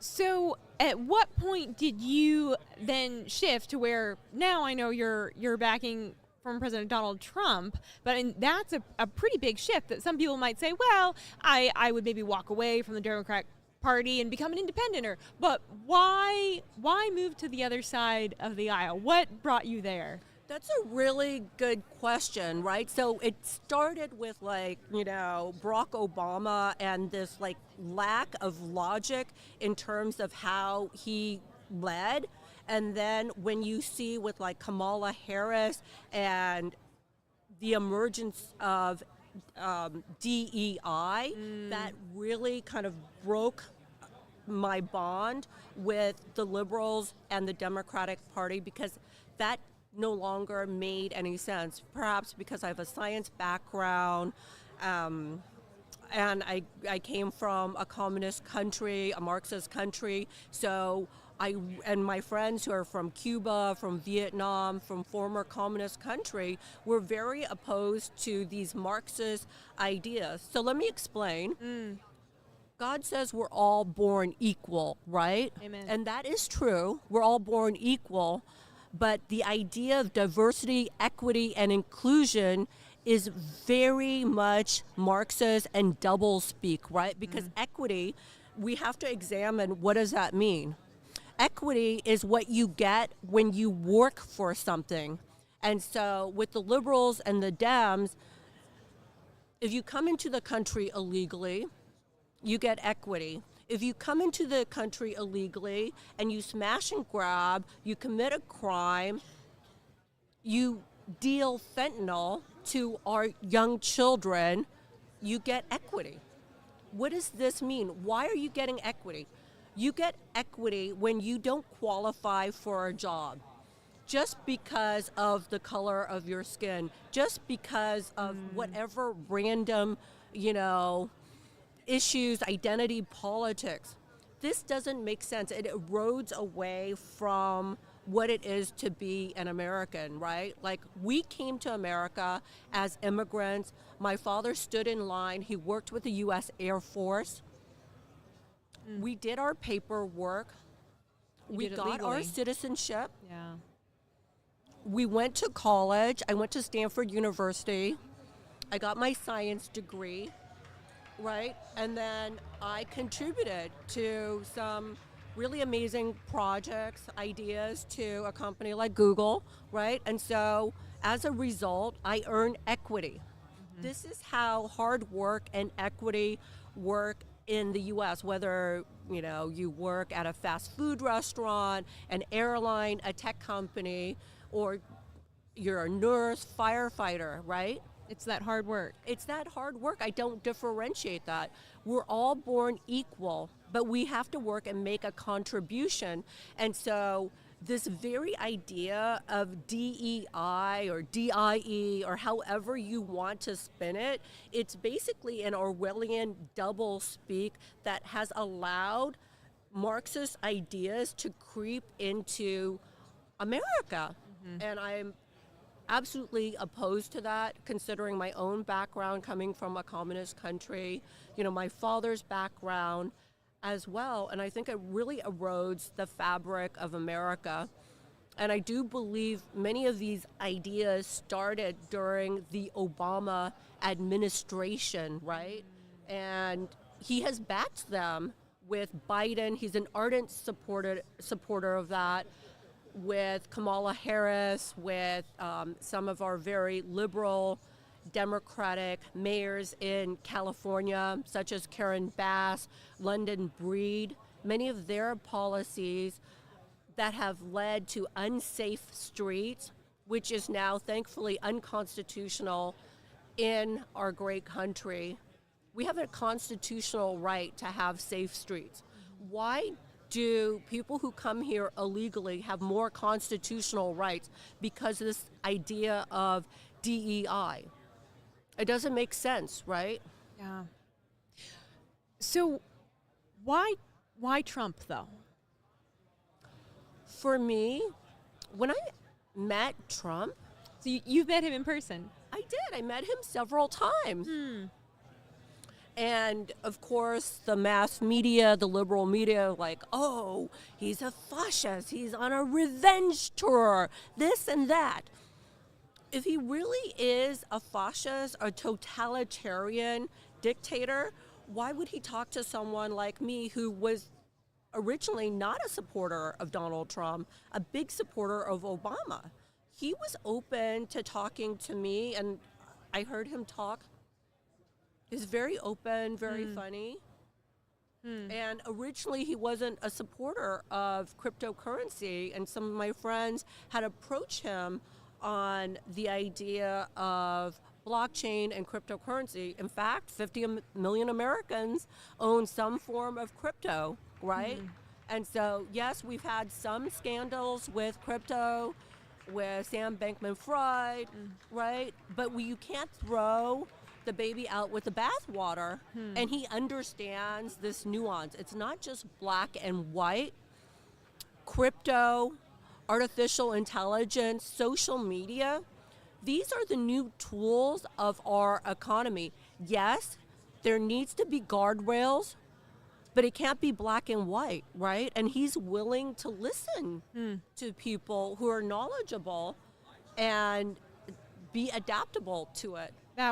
So, at what point did you then shift to where now I know you're backing from President Donald Trump, but that's a pretty big shift that some people might say, well, I would maybe walk away from the Democratic Party and become an independenter. But why move to the other side of the aisle? What brought you there? That's a really good question, right? So it started with Barack Obama and this lack of logic in terms of how he led. And then when you see with Kamala Harris and the emergence of DEI, that really kind of broke my bond with the liberals and the Democratic Party, because that no longer made any sense. Perhaps because I have a science background, and I came from a communist country, a Marxist country, so and my friends who are from Cuba, from Vietnam, from former communist country, were very opposed to these Marxist ideas. So let me explain. God says we're all born equal, right? Amen. And that is true. We're all born equal. But the idea of diversity, equity, and inclusion is very much Marxist and doublespeak, right? Because equity, we have to examine, what does that mean? Equity is what you get when you work for something. And so with the liberals and the Dems, if you come into the country illegally, you get equity. If you come into the country illegally and you smash and grab, you commit a crime, you deal fentanyl to our young children, you get equity. What does this mean? Why are you getting equity? You get equity when you don't qualify for a job, just because of the color of your skin, just because of whatever random, issues, identity politics. This doesn't make sense. It erodes away from what it is to be an American, right? We came to America as immigrants. My father stood in line. He worked with the U.S. Air Force. We did our paperwork. We got our citizenship. Yeah. We went to college. I went to Stanford University. I got my science degree. Right, and then I contributed to some really amazing projects, ideas to a company like Google, right? And so as a result, I earned equity. This is how hard work and equity work in the U.S., whether you work at a fast food restaurant, an airline, a tech company, or you're a nurse, firefighter, right? It's that hard work. It's that hard work. I don't differentiate that. We're all born equal, but we have to work and make a contribution. And so this very idea of DEI or DIE or however you want to spin it, it's basically an Orwellian doublespeak that has allowed Marxist ideas to creep into America. And I'm absolutely opposed to that, considering my own background coming from a communist country, my father's background as well. And I think it really erodes the fabric of America. And I do believe many of these ideas started during the Obama administration, right? And he has backed them with Biden. He's an ardent supporter of that. With Kamala Harris, with some of our very liberal Democratic mayors in California, such as Karen Bass, London Breed, many of their policies that have led to unsafe streets, which is now thankfully unconstitutional in our great country. We have a constitutional right to have safe streets. Why do people who come here illegally have more constitutional rights because of this idea of DEI? It doesn't make sense, right? Yeah. So why Trump, though? For me, when I met Trump... So you've met him in person? I did. I met him several times. And of course, the mass media, the liberal media, like, oh, he's a fascist, he's on a revenge tour, this and that. If he really is a fascist, a totalitarian dictator, why would he talk to someone like me who was originally not a supporter of Donald Trump, a big supporter of Obama? He was open to talking to me, and I heard him talk. He's very open, very funny. And originally he wasn't a supporter of cryptocurrency, and some of my friends had approached him on the idea of blockchain and cryptocurrency. In fact, 50 million Americans own some form of crypto, right? And so, yes, we've had some scandals with crypto, with Sam Bankman-Fried, right? But you can't throw the baby out with the bathwater. And he understands this nuance. It's not just black and white. Crypto, artificial intelligence, social media, these are the new tools of our economy. Yes, there needs to be guardrails, but it can't be black and white, right? And he's willing to listen to people who are knowledgeable and be adaptable to it.